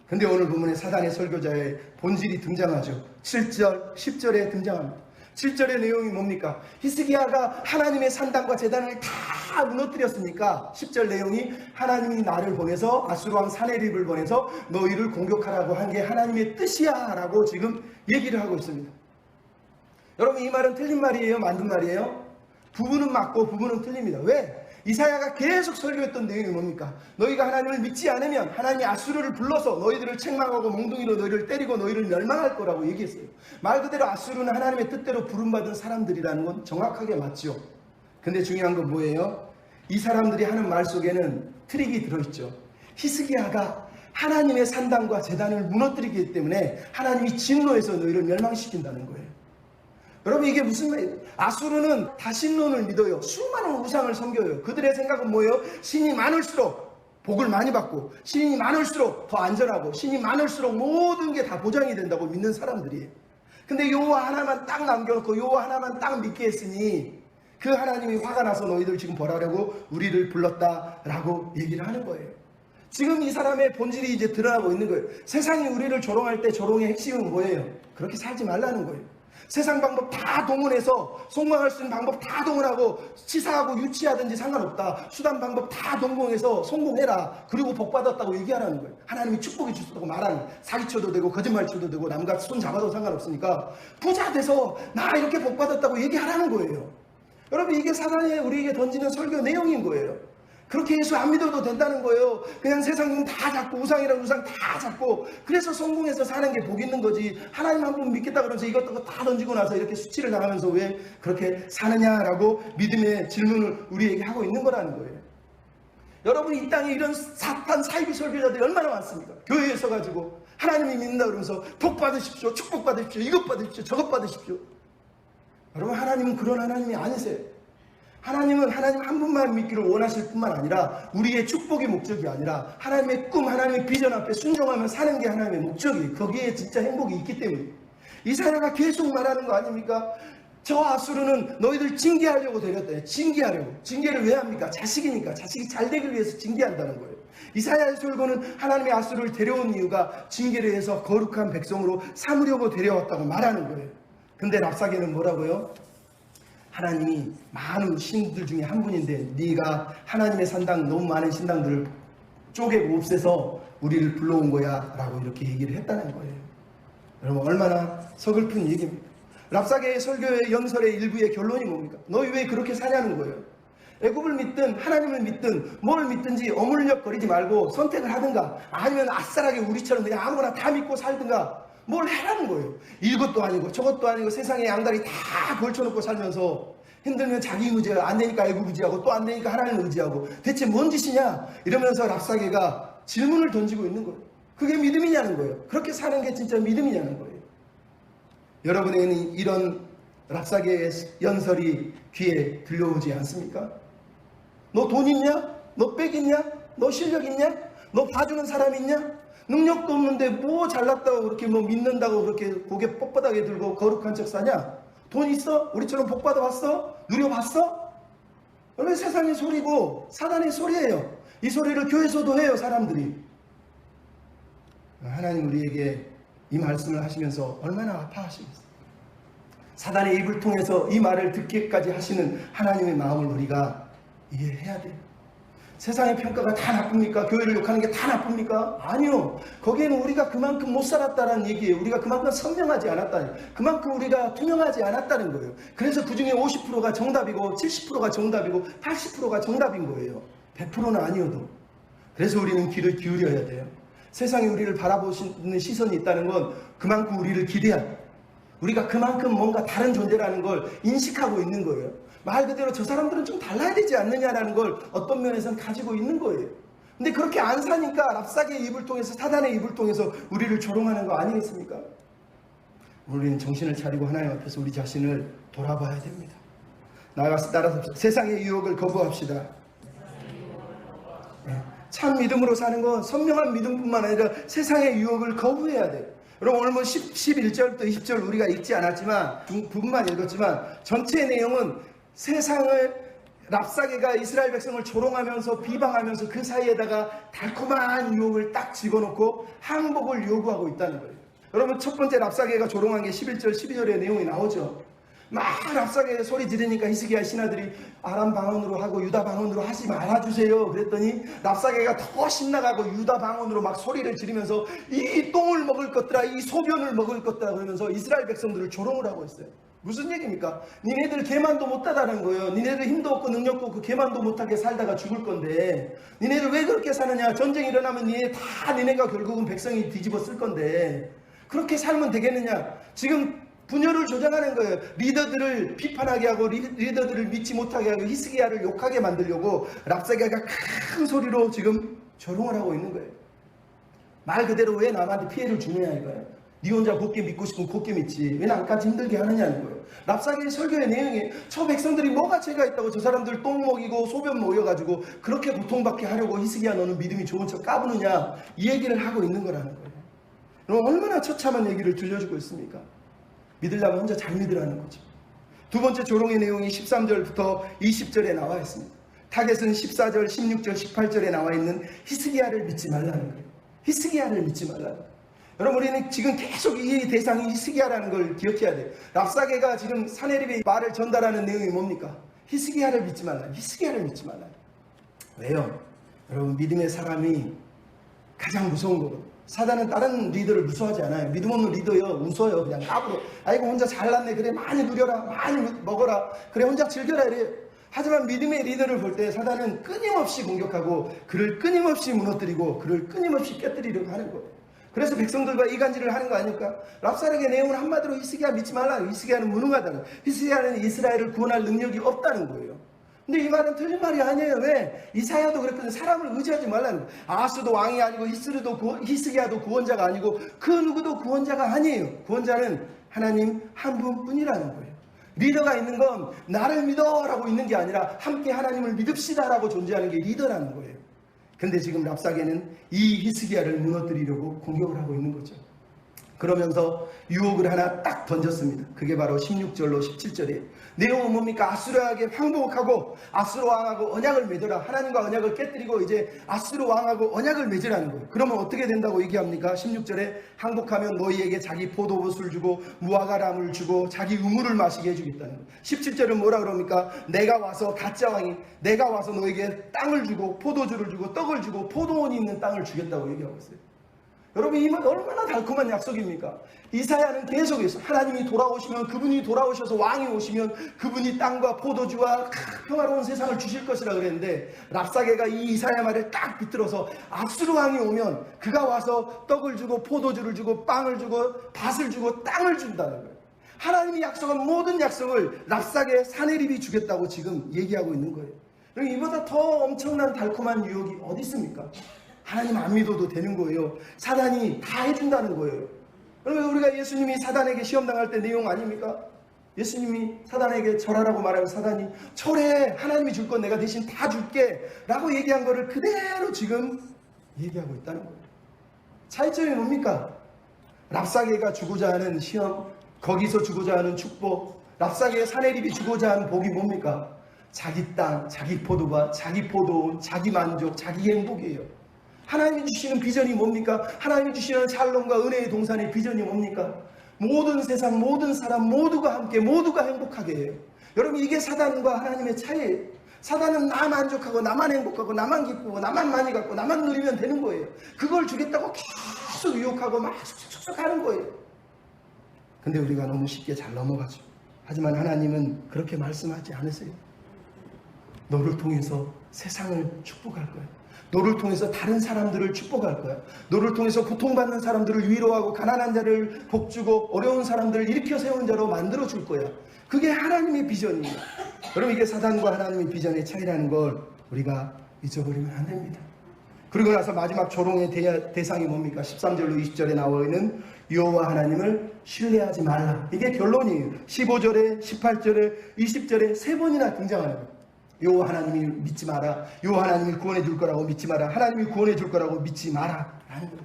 근데 오늘 본문에 사단의 설교자의 본질이 등장하죠. 7절, 10절에 등장합니다. 7절의 내용이 뭡니까? 히스기야가 하나님의 산당과 제단을 다 무너뜨렸으니까 10절 내용이 하나님이 나를 보내서 아수르왕 사네립을 보내서 너희를 공격하라고 한 게 하나님의 뜻이야 라고 지금 얘기를 하고 있습니다. 여러분, 이 말은 틀린 말이에요? 만든 말이에요? 부분은 맞고 부분은 틀립니다. 왜? 이사야가 계속 설교했던 내용이 뭡니까? 너희가 하나님을 믿지 않으면 하나님이 아수르를 불러서 너희들을 책망하고 몽둥이로 너희를 때리고 너희를 멸망할 거라고 얘기했어요. 말 그대로 아수르는 하나님의 뜻대로 부름받은 사람들이라는 건 정확하게 맞죠. 근데 중요한 건 뭐예요? 이 사람들이 하는 말 속에는 트릭이 들어있죠. 히스기야가 하나님의 산당과 제단을 무너뜨리기 때문에 하나님이 진노해서 너희를 멸망시킨다는 거예요. 여러분, 이게 무슨 말이에요? 아수르는 다신론을 믿어요. 수많은 우상을 섬겨요. 그들의 생각은 뭐예요? 신이 많을수록 복을 많이 받고, 신이 많을수록 더 안전하고, 신이 많을수록 모든 게 다 보장이 된다고 믿는 사람들이에요. 근데 여호와 하나만 딱 남겨놓고 여호와 하나만 딱 믿게 했으니 그 하나님이 화가 나서 너희들 지금 벌하려고 우리를 불렀다라고 얘기를 하는 거예요. 지금 이 사람의 본질이 이제 드러나고 있는 거예요. 세상이 우리를 조롱할 때 조롱의 핵심은 뭐예요? 그렇게 살지 말라는 거예요. 세상 방법 다 동원해서 성공할 수 있는 방법 다 동원하고 치사하고 유치하든지 상관없다. 수단 방법 다 동원해서 성공해라. 그리고 복 받았다고 얘기하라는 거예요. 하나님이 축복해 주셨다고 말하는 거예요. 사기쳐도 되고 거짓말 쳐도 되고 남과 손 잡아도 상관없으니까 부자 돼서 나 이렇게 복 받았다고 얘기하라는 거예요. 여러분, 이게 사단이 우리에게 던지는 설교 내용인 거예요. 그렇게 예수 안 믿어도 된다는 거예요. 그냥 세상 다 잡고 우상이랑 우상 다 잡고 그래서 성공해서 사는 게 복 있는 거지. 하나님 한 분 믿겠다 그러면서 이것저것 다 던지고 나서 이렇게 수치를 당하면서 왜 그렇게 사느냐라고 믿음의 질문을 우리에게 하고 있는 거라는 거예요. 여러분, 이 땅에 이런 사탄 사이비 설교자들이 얼마나 많습니까? 교회에 서가지고 하나님이 믿는다 그러면서 복 받으십시오, 축복 받으십시오, 이것 받으십시오, 저것 받으십시오. 여러분, 하나님은 그런 하나님이 아니세요. 하나님은 하나님 한 분만 믿기를 원하실 뿐만 아니라 우리의 축복이 목적이 아니라 하나님의 꿈, 하나님의 비전 앞에 순종하며 사는 게 하나님의 목적이에요. 거기에 진짜 행복이 있기 때문에. 이사야가 계속 말하는 거 아닙니까? 저 아수르는 너희들 징계하려고 데렸다. 징계하려고. 징계를 왜 합니까? 자식이니까. 자식이 잘 되기 위해서 징계한다는 거예요. 이사야의 설교는 하나님의 아수르를 데려온 이유가 징계를 해서 거룩한 백성으로 삼으려고 데려왔다고 말하는 거예요. 근데 랍사게는 뭐라고요? 하나님이 많은 신들 중에 한 분인데 네가 하나님의 산당 너무 많은 신당들을 쪼개고 없애서 우리를 불러온 거야 라고 이렇게 얘기를 했다는 거예요. 여러분, 얼마나 서글픈 얘기입니까? 랍사게의 설교의 연설의 일부의 결론이 뭡니까? 너희 왜 그렇게 사냐는 거예요. 애굽을 믿든 하나님을 믿든 뭘 믿든지 어물쩍거리지 말고 선택을 하든가 아니면 아싸라게 우리처럼 그냥 아무거나 다 믿고 살든가 뭘 해라는 거예요. 이것도 아니고 저것도 아니고 세상에 양다리 다 걸쳐놓고 살면서 힘들면 자기 의지가 안 되니까 애굽 의지하고 또 안 되니까 하나님을 의지하고 대체 뭔 짓이냐 이러면서 랍사게가 질문을 던지고 있는 거예요. 그게 믿음이냐는 거예요. 그렇게 사는 게 진짜 믿음이냐는 거예요. 여러분에게는 이런 랍사게의 연설이 귀에 들려오지 않습니까? 너 돈 있냐? 너 빽 있냐? 너 실력 있냐? 너 봐주는 사람 있냐? 능력도 없는데 뭐 잘났다고 그렇게 뭐 믿는다고 그렇게 고개 뻣뻣하게 들고 거룩한 척 사냐? 돈 있어? 우리처럼 복 받아봤어? 누려봤어? 원래 세상의 소리고 사단의 소리예요. 이 소리를 교회에서도 해요, 사람들이. 하나님 우리에게 이 말씀을 하시면서 얼마나 아파하시겠어요. 사단의 입을 통해서 이 말을 듣기까지 하시는 하나님의 마음을 우리가 이해해야 돼요. 세상의 평가가 다 나쁩니까? 교회를 욕하는 게 다 나쁩니까? 아니요. 거기에는 우리가 그만큼 못 살았다는 얘기예요. 우리가 그만큼 선명하지 않았다는, 그만큼 우리가 투명하지 않았다는 거예요. 그래서 그 중에 50%가 정답이고 70%가 정답이고 80%가 정답인 거예요. 100%는 아니어도. 그래서 우리는 귀를 기울여야 돼요. 세상이 우리를 바라보시는 시선이 있다는 건 그만큼 우리를 기대한, 우리가 그만큼 뭔가 다른 존재라는 걸 인식하고 있는 거예요. 말 그대로 저 사람들은 좀 달라야 되지 않느냐라는 걸 어떤 면에서는 가지고 있는 거예요. 근데 그렇게 안 사니까 랍사게의 입을 통해서, 사단의 입을 통해서 우리를 조롱하는 거 아니겠습니까? 우리는 정신을 차리고 하나님 앞에서 우리 자신을 돌아봐야 됩니다. 따라서 세상의 유혹을 거부합시다. 참 믿음으로 사는 건 선명한 믿음뿐만 아니라 세상의 유혹을 거부해야 돼요. 여러분, 오늘 11절부터 20절 우리가 읽지 않았지만 부분만 읽었지만 전체 내용은 세상을 랍사게가 이스라엘 백성을 조롱하면서 비방하면서 그 사이에다가 달콤한 유혹을 딱 집어넣고 항복을 요구하고 있다는 거예요. 여러분, 첫 번째 랍사게가 조롱한 게 11절 12절의 내용이 나오죠. 막 랍사게 소리 지르니까 히스기야 신하들이 아람 방언으로 하고 유다 방언으로 하지 말아주세요 그랬더니 랍사게가 더 신나가고 유다 방언으로 막 소리를 지르면서 이 똥을 먹을 것들아, 이 소변을 먹을 것들아 그러면서 이스라엘 백성들을 조롱을 하고 있어요. 무슨 얘기입니까? 니네들 개만도 못하다는 거예요. 니네들 힘도 없고 능력도 없고 개만도 못하게 살다가 죽을 건데 니네들 왜 그렇게 사느냐. 전쟁이 일어나면 니네가 결국은 백성이 뒤집어 쓸 건데 그렇게 살면 되겠느냐. 지금 분열을 조장하는 거예요. 리더들을 비판하게 하고 리더들을 믿지 못하게 하고 히스기야를 욕하게 만들려고 랍사게가 큰 소리로 지금 조롱을 하고 있는 거예요. 말 그대로 왜 남한테 피해를 주느냐 이거예요. 네 혼자 곱게 믿고 싶으면 곱게 믿지 왜 남까지 힘들게 하느냐는 거예요. 랍사게의 설교의 내용이 저 백성들이 뭐가 죄가 있다고 저 사람들 똥 먹이고 소변 먹여가지고 그렇게 고통받게 하려고 히스기야 너는 믿음이 좋은 척 까부느냐 이 얘기를 하고 있는 거라는 거예요. 그럼 얼마나 처참한 얘기를 들려주고 있습니까? 믿으려면 혼자 잘 믿으라는 거죠. 두 번째 조롱의 내용이 13절부터 20절에 나와 있습니다. 타겟은 14절, 16절, 18절에 나와 있는 히스기야를 믿지 말라는 거예요. 히스기야를 믿지 말라는 거예요. 여러분, 우리는 지금 계속 이 대상이 히스기야라는 걸 기억해야 돼요. 랍사게가 지금 사네립의 말을 전달하는 내용이 뭡니까? 히스기야를 믿지 말라. 히스기야를 믿지 말라. 왜요? 여러분, 믿음의 사람이 가장 무서운 거거든요. 사단은 다른 리더를 무서워하지 않아요. 믿음 없는 리더요 웃어요. 그냥 까불어. 아이고 혼자 잘났네. 그래 많이 누려라. 많이 먹어라. 그래 혼자 즐겨라 이래요. 하지만 믿음의 리더를 볼 때 사단은 끊임없이 공격하고 그를 끊임없이 무너뜨리고 그를 끊임없이 깨뜨리려고 하는 거예요. 그래서 백성들과 이간질을 하는 거 아닐까? 랍사게의 내용은 한마디로 히스기야 믿지 말라. 히스기야는 무능하다는, 히스기야는 이스라엘을 구원할 능력이 없다는 거예요. 근데 이 말은 틀린 말이 아니에요. 왜? 이사야도 그랬거든요. 사람을 의지하지 말라는 거예요. 아하스도 왕이 아니고 히스기야도 구원자가 아니고 그 누구도 구원자가 아니에요. 구원자는 하나님 한 분뿐이라는 거예요. 리더가 있는 건 나를 믿어라고 있는 게 아니라 함께 하나님을 믿읍시다라고 존재하는 게 리더라는 거예요. 근데 지금 랍사게는 이 히스기야를 무너뜨리려고 공격을 하고 있는 거죠. 그러면서 유혹을 하나 딱 던졌습니다. 그게 바로 16절로 17절이에요. 내용은 뭡니까? 아수르에게 항복하고 아수르 왕하고 언약을 맺어라. 하나님과 언약을 깨뜨리고 이제 아수르 왕하고 언약을 맺으라는 거예요. 그러면 어떻게 된다고 얘기합니까? 16절에 항복하면 너희에게 자기 포도밭을 주고 무화과나무를 주고 자기 우물을 마시게 해주겠다는 거예요. 17절은 뭐라 그럽니까? 내가 와서 가짜 왕이 내가 와서 너에게 땅을 주고 포도주를 주고 떡을 주고 포도원이 있는 땅을 주겠다고 얘기하고 있어요. 여러분, 이 말 얼마나 달콤한 약속입니까? 이사야는 계속해서 하나님이 돌아오시면, 그분이 돌아오셔서 왕이 오시면 그분이 땅과 포도주와 평화로운 세상을 주실 것이라 그랬는데 랍사게가 이 이사야 말을 딱 비틀어서 아수르 왕이 오면 그가 와서 떡을 주고 포도주를 주고 빵을 주고 밭을 주고 땅을 준다는 거예요. 하나님이 약속한 모든 약속을 랍사게 사네립이 주겠다고 지금 얘기하고 있는 거예요. 여러분, 이보다 더 엄청난 달콤한 유혹이 어디 있습니까? 하나님 안 믿어도 되는 거예요. 사단이 다 해준다는 거예요. 그러면 우리가 예수님이 사단에게 시험당할 때 내용 아닙니까? 예수님이 사단에게 절하라고 말하면 사단이 절해, 하나님이 줄 건 내가 대신 다 줄게 라고 얘기한 거를 그대로 지금 얘기하고 있다는 거예요. 차이점이 뭡니까? 랍사게가 주고자 하는 시험, 거기서 주고자 하는 축복, 랍사게 사네립이 주고자 하는 복이 뭡니까? 자기 땅, 자기 포도밭, 자기 포도원, 자기 만족, 자기 행복이에요. 하나님이 주시는 비전이 뭡니까? 하나님이 주시는 샬롬과 은혜의 동산의 비전이 뭡니까? 모든 세상, 모든 사람 모두가 함께 모두가 행복하게 해요. 여러분, 이게 사단과 하나님의 차이예요. 사단은 나 만족하고 나만 행복하고 나만 기쁘고 나만 많이 갖고 나만 누리면 되는 거예요. 그걸 주겠다고 계속 유혹하고 막 쑥쑥 하는 거예요. 근데 우리가 너무 쉽게 잘 넘어가죠. 하지만 하나님은 그렇게 말씀하지 않으세요. 너를 통해서 세상을 축복할 거야. 너를 통해서 다른 사람들을 축복할 거야. 너를 통해서 고통받는 사람들을 위로하고 가난한 자를 복주고 어려운 사람들을 일으켜 세우는 자로 만들어 줄 거야. 그게 하나님의 비전이에요. 여러분, 이게 사단과 하나님의 비전의 차이라는 걸 우리가 잊어버리면 안 됩니다. 그리고 나서 마지막 조롱의 대상이 뭡니까? 13절로 20절에 나와 있는 여호와 하나님을 신뢰하지 말라. 이게 결론이에요. 15절에 18절에 20절에 세 번이나 등장하는 거예요. 여호와 하나님이 믿지 마라. 여호와 하나님이 구원해 줄 거라고 믿지 마라. 하나님이 구원해 줄 거라고 믿지 마라 라는 거예요.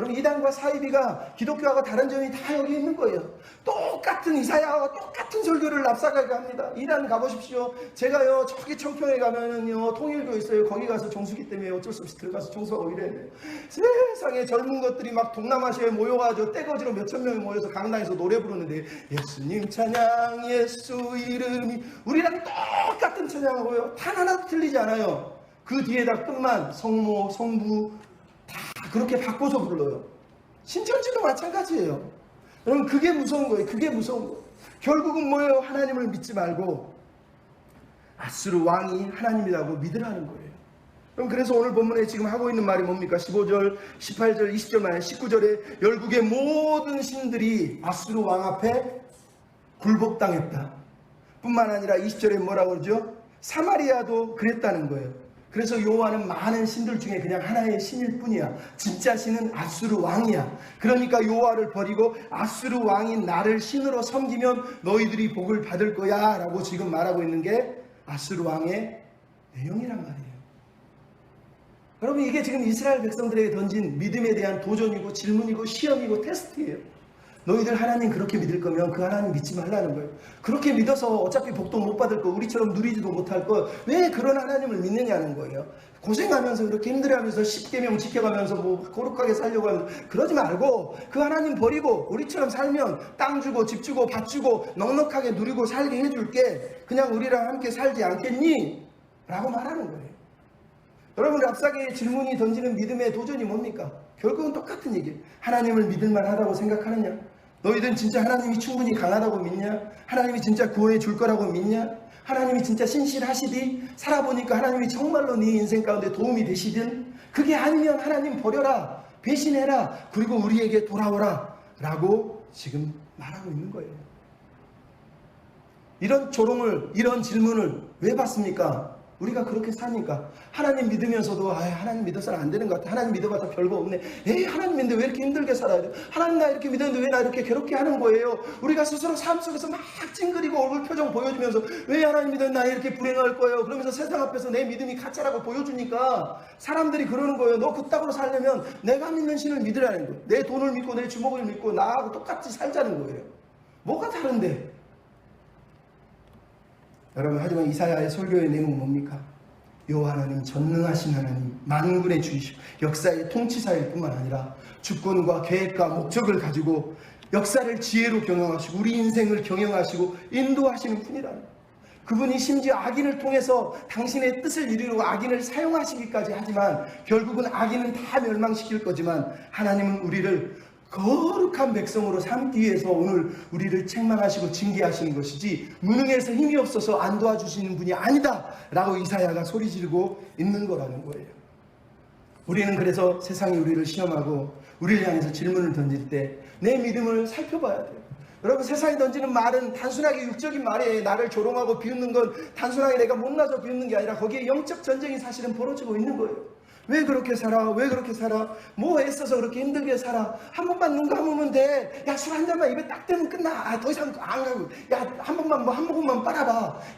여러분, 이단과 사이비가 기독교하고 다른 점이 다 여기 있는 거예요. 똑같은 이사야와 똑같은 설교를 납작하게 합니다. 이단 가보십시오. 제가요 저기 청평에 가면은요 통일교 있어요. 거기 가서 정수기 때문에 어쩔 수 없이 들어가서 청소하고 이래야 돼요. 세상에 젊은 것들이 막 동남아시아에 모여가지고 떼거지로 몇천 명이 모여서 강당에서 노래 부르는데 예수님 찬양 예수 이름이, 우리랑 똑같은 찬양하고요 단 하나도 틀리지 않아요. 그 뒤에다 끝만 성모 성부 다 그렇게 바꿔서 불러요. 신천지도 마찬가지예요. 여러분, 그게 무서운 거예요. 그게 무서운 거예요. 결국은 뭐예요? 하나님을 믿지 말고 아수르 왕이 하나님이라고 믿으라는 거예요. 그럼 그래서 오늘 본문에 지금 하고 있는 말이 뭡니까? 15절, 18절, 20절 말 19절에 열국의 모든 신들이 아수르 왕 앞에 굴복당했다. 뿐만 아니라 20절에 뭐라고 그러죠? 사마리아도 그랬다는 거예요. 그래서 여호와는 많은 신들 중에 그냥 하나의 신일 뿐이야. 진짜 신은 아수르 왕이야. 그러니까 여호와를 버리고 아수르 왕인 나를 신으로 섬기면 너희들이 복을 받을 거야 라고 지금 말하고 있는 게 아수르 왕의 내용이란 말이에요. 여러분, 이게 지금 이스라엘 백성들에게 던진 믿음에 대한 도전이고 질문이고 시험이고 테스트예요. 너희들 하나님 그렇게 믿을 거면 그 하나님 믿지 말라는 거예요. 그렇게 믿어서 어차피 복도 못 받을 거, 우리처럼 누리지도 못할 거, 왜 그런 하나님을 믿느냐는 거예요. 고생하면서 그렇게 힘들어하면서 10계명 지켜가면서 뭐 거룩하게 살려고 하면 그러지 말고 그 하나님 버리고 우리처럼 살면 땅 주고 집 주고 밭 주고 넉넉하게 누리고 살게 해줄게. 그냥 우리랑 함께 살지 않겠니? 라고 말하는 거예요. 여러분, 랍사게의 질문이 던지는 믿음의 도전이 뭡니까? 결국은 똑같은 얘기예요. 하나님을 믿을 만하다고 생각하느냐? 너희들은 진짜 하나님이 충분히 강하다고 믿냐? 하나님이 진짜 구원해 줄 거라고 믿냐? 하나님이 진짜 신실하시디? 살아보니까 하나님이 정말로 네 인생 가운데 도움이 되시든? 그게 아니면 하나님 버려라, 배신해라, 그리고 우리에게 돌아오라 라고 지금 말하고 있는 거예요. 이런 조롱을, 이런 질문을 왜 받습니까? 우리가 그렇게 사니까. 하나님 믿으면서도 하나님 믿어서는 안 되는 것 같아. 하나님 믿어봐도 별거 없네. 하나님 믿는데 왜 이렇게 힘들게 살아야 돼? 하나님 나 이렇게 믿었는데 왜 나 이렇게 괴롭게 하는 거예요? 우리가 스스로 삶 속에서 막 찡그리고 얼굴 표정 보여주면서 왜 하나님 믿었는데 나 이렇게 불행할 거예요? 그러면서 세상 앞에서 내 믿음이 가짜라고 보여주니까 사람들이 그러는 거예요. 너 그따구로 살려면 내가 믿는 신을 믿으라는 거예요. 내 돈을 믿고 내 주먹을 믿고 나하고 똑같이 살자는 거예요. 뭐가 다른데? 여러분, 하지만 이사야의 설교의 내용은 뭡니까? 여호와 하나님, 전능하신 하나님, 만군의 주이시고 역사의 통치사일 뿐만 아니라 주권과 계획과 목적을 가지고 역사를 지혜로 경영하시고 우리 인생을 경영하시고 인도하시는 분이라는 거예요. 그분이 심지어 악인을 통해서 당신의 뜻을 이루려고 악인을 사용하시기까지 하지만 결국은 악인은 다 멸망시킬 거지만 하나님은 우리를 거룩한 백성으로 삼기 위해서 오늘 우리를 책망하시고 징계하시는 것이지 무능해서 힘이 없어서 안 도와주시는 분이 아니다 라고 이사야가 소리 지르고 있는 거라는 거예요. 우리는 그래서 세상이 우리를 시험하고 우리를 향해서 질문을 던질 때 내 믿음을 살펴봐야 돼요. 여러분, 세상이 던지는 말은 단순하게 육적인 말이에요. 나를 조롱하고 비웃는 건 단순하게 내가 못나서 비웃는 게 아니라 거기에 영적 전쟁이 사실은 벌어지고 있는 거예요. 왜 그렇게 살아? 왜 그렇게 살아? 뭐 애써서 그렇게 힘들게 살아? 한 번만 눈 감으면 돼. 야, 술 한 잔만 입에 딱 대면 끝나. 더 이상 안 가고. 야, 한 번만 한 모금만 빨아봐.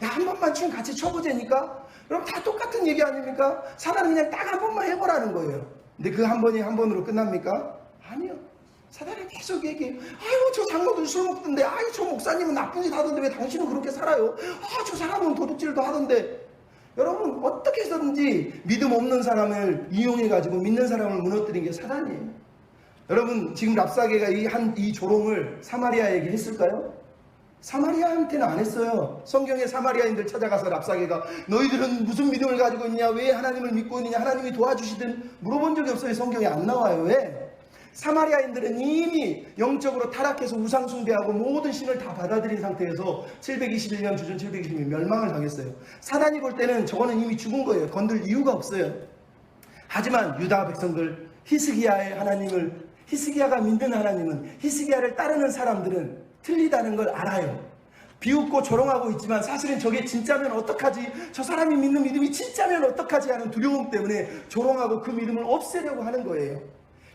야, 한 번만 춤 같이 춰보자니까. 그럼 다 똑같은 얘기 아닙니까? 사단은 그냥 딱 한 번만 해보라는 거예요. 근데 그 한 번이 한 번으로 끝납니까? 아니요. 사단은 계속 얘기해요. 아유, 저 장로들 술 먹던데. 아유, 저 목사님은 나쁜 짓 하던데 왜 당신은 그렇게 살아요? 아, 저 사람은 도둑질도 하던데. 여러분, 어떻게 해서든지 믿음 없는 사람을 이용해가지고 믿는 사람을 무너뜨린 게 사단이에요. 여러분, 지금 랍사게가 이 조롱을 사마리아에게 했을까요? 사마리아한테는 안 했어요. 성경에 사마리아인들 찾아가서 랍사게가 너희들은 무슨 믿음을 가지고 있냐? 왜 하나님을 믿고 있느냐? 하나님이 도와주시든 물어본 적이 없어요. 성경에 안 나와요. 왜? 사마리아인들은 이미 영적으로 타락해서 우상숭배하고 모든 신을 다 받아들인 상태에서 721년 주전 720년 멸망을 당했어요. 사단이 볼 때는 저거는 이미 죽은 거예요. 건들 이유가 없어요. 하지만 유다 백성들, 히스기야의 하나님을, 히스기야가 믿는 하나님은, 히스기야를 따르는 사람들은 틀리다는 걸 알아요. 비웃고 조롱하고 있지만 사실은 저게 진짜면 어떡하지? 저 사람이 믿는 믿음이 진짜면 어떡하지? 하는 두려움 때문에 조롱하고 그 믿음을 없애려고 하는 거예요.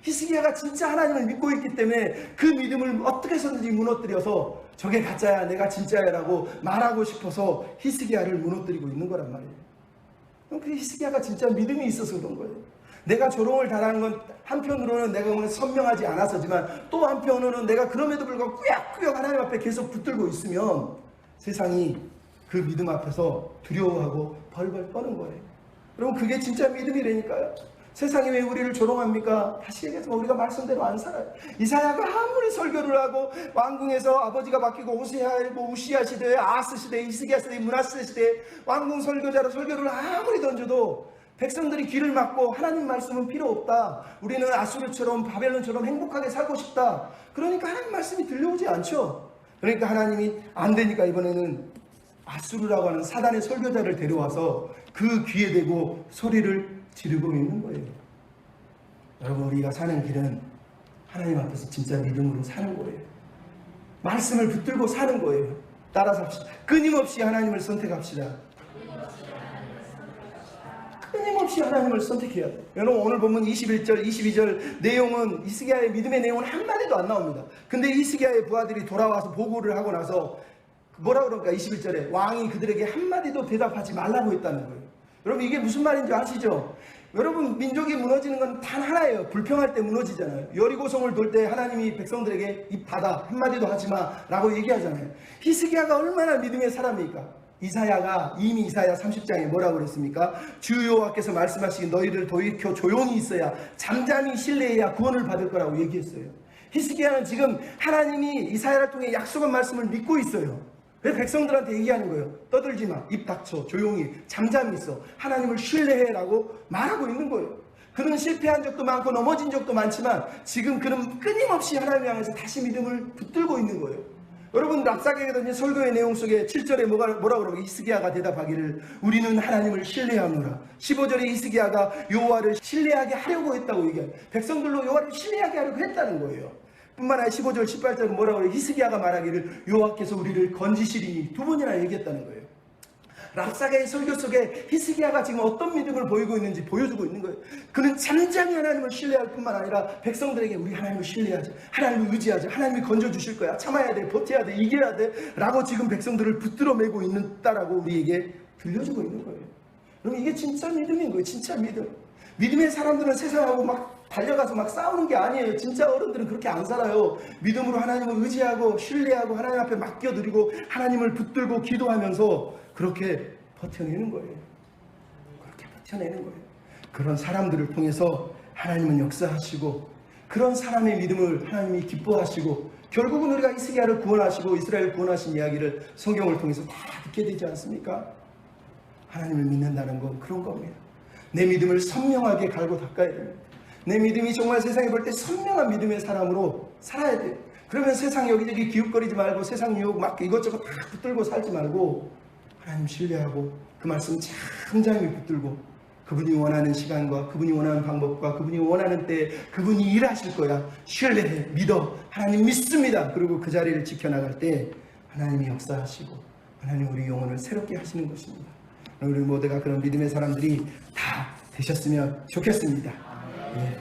히스기야가 진짜 하나님을 믿고 있기 때문에 그 믿음을 어떻게 해서든지 무너뜨려서 저게 가짜야, 내가 진짜야 라고 말하고 싶어서 히스기야를 무너뜨리고 있는 거란 말이에요. 그럼 그 히스기야가 진짜 믿음이 있어서 그런 거예요. 내가 조롱을 당한 건 한편으로는 내가 오늘 선명하지 않아서지만 또 한편으로는 내가 그럼에도 불구하고 꾸역꾸역 하나님 앞에 계속 붙들고 있으면 세상이 그 믿음 앞에서 두려워하고 벌벌 떠는 거예요. 여러분, 그게 진짜 믿음이라니까요. 세상이 왜 우리를 조롱합니까? 다시 얘기해서 우리가 말씀대로 안 살아요. 이사야가 아무리 설교를 하고 왕궁에서 아버지가 바뀌고 우시야 시대에 아스 시대에 히스기야 시대에 므낫세 시대에 왕궁 설교자로 설교를 아무리 던져도 백성들이 귀를 막고 하나님 말씀은 필요 없다. 우리는 아수르처럼 바벨론처럼 행복하게 살고 싶다. 그러니까 하나님 말씀이 들려오지 않죠. 그러니까 하나님이 안 되니까 이번에는 아수르라고 하는 사단의 설교자를 데려와서 그 귀에 대고 소리를 지르고 있는 거예요. 여러분, 우리가 사는 길은 하나님 앞에서 진짜 믿음으로 사는 거예요. 말씀을 붙들고 사는 거예요. 따라 삽시다. 끊임없이 하나님을 선택합시다. 끊임없이 하나님을 선택해야 돼요. 여러분, 오늘 보면 21절, 22절 내용은 히스기야의 믿음의 내용은 한마디도 안 나옵니다. 근데 히스기야의 부하들이 돌아와서 보고를 하고 나서 뭐라 그럴까? 21절에 왕이 그들에게 한마디도 대답하지 말라고 했다는 거예요. 여러분, 이게 무슨 말인지 아시죠? 여러분, 민족이 무너지는 건 단 하나예요. 불평할 때 무너지잖아요. 여리고성을 돌 때 하나님이 백성들에게 입 닫아 한마디도 하지마 라고 얘기하잖아요. 히스기야가 얼마나 믿음의 사람입니까? 이미 이사야 30장에 뭐라고 그랬습니까? 주 여호와께서 말씀하시기 너희를 돌이켜 조용히 있어야 잠잠히 신뢰해야 구원을 받을 거라고 얘기했어요. 히스기야는 지금 하나님이 이사야를 통해 약속한 말씀을 믿고 있어요. 그래서 백성들한테 얘기하는 거예요. 떠들지 마. 입 닥쳐. 조용히. 잠잠히 있어. 하나님을 신뢰해라고 말하고 있는 거예요. 그는 실패한 적도 많고 넘어진 적도 많지만 지금 그는 끊임없이 하나님을 향해서 다시 믿음을 붙들고 있는 거예요. 여러분, 랍사게에 던진 설교의 내용 속에 7절에 뭐라 그러고 히스기야가 대답하기를 우리는 하나님을 신뢰하노라. 15절에 히스기야가 여호와를 신뢰하게 하려고 했다고 얘기해요. 백성들로 여호와를 신뢰하게 하려고 했다는 거예요. 뿐만 아니라 15절, 18절은 뭐라고 그래요? 히스기야가 말하기를 여호와께서 우리를 건지시리니 두 번이나 얘기했다는 거예요. 랍사게의 설교 속에 히스기야가 지금 어떤 믿음을 보이고 있는지 보여주고 있는 거예요. 그는 잠잠히 하나님을 신뢰할 뿐만 아니라 백성들에게 우리 하나님을 신뢰하자, 하나님을 의지하자, 하나님이 건져주실 거야, 참아야 돼, 버텨야 돼, 이겨야 돼 라고 지금 백성들을 붙들어 매고 있다라고 우리에게 들려주고 있는 거예요. 그럼 이게 진짜 믿음인 거예요. 진짜 믿음. 믿음의 사람들은 세상하고 막 달려가서 막 싸우는 게 아니에요. 진짜 어른들은 그렇게 안 살아요. 믿음으로 하나님을 의지하고 신뢰하고 하나님 앞에 맡겨드리고 하나님을 붙들고 기도하면서 그렇게 버텨내는 거예요. 그렇게 버텨내는 거예요. 그런 사람들을 통해서 하나님은 역사하시고 그런 사람의 믿음을 하나님이 기뻐하시고 결국은 우리가 히스기야를 구원하시고 이스라엘을 구원하신 이야기를 성경을 통해서 다 듣게 되지 않습니까? 하나님을 믿는다는 건 그런 겁니다. 내 믿음을 선명하게 갈고 닦아야 됩니다. 내 믿음이 정말 세상에 볼 때 선명한 믿음의 사람으로 살아야 돼요. 그러면 세상 여기저기 기웃거리지 말고 세상 유혹 막 이것저것 다 붙들고 살지 말고 하나님 신뢰하고 그 말씀 잠잠히 붙들고 그분이 원하는 시간과 그분이 원하는 방법과 그분이 원하는 때에 그분이 일하실 거야. 신뢰해. 믿어. 하나님 믿습니다. 그리고 그 자리를 지켜나갈 때 하나님이 역사하시고 하나님 우리 영혼을 새롭게 하시는 것입니다. 우리 모두가 그런 믿음의 사람들이 다 되셨으면 좋겠습니다. 네.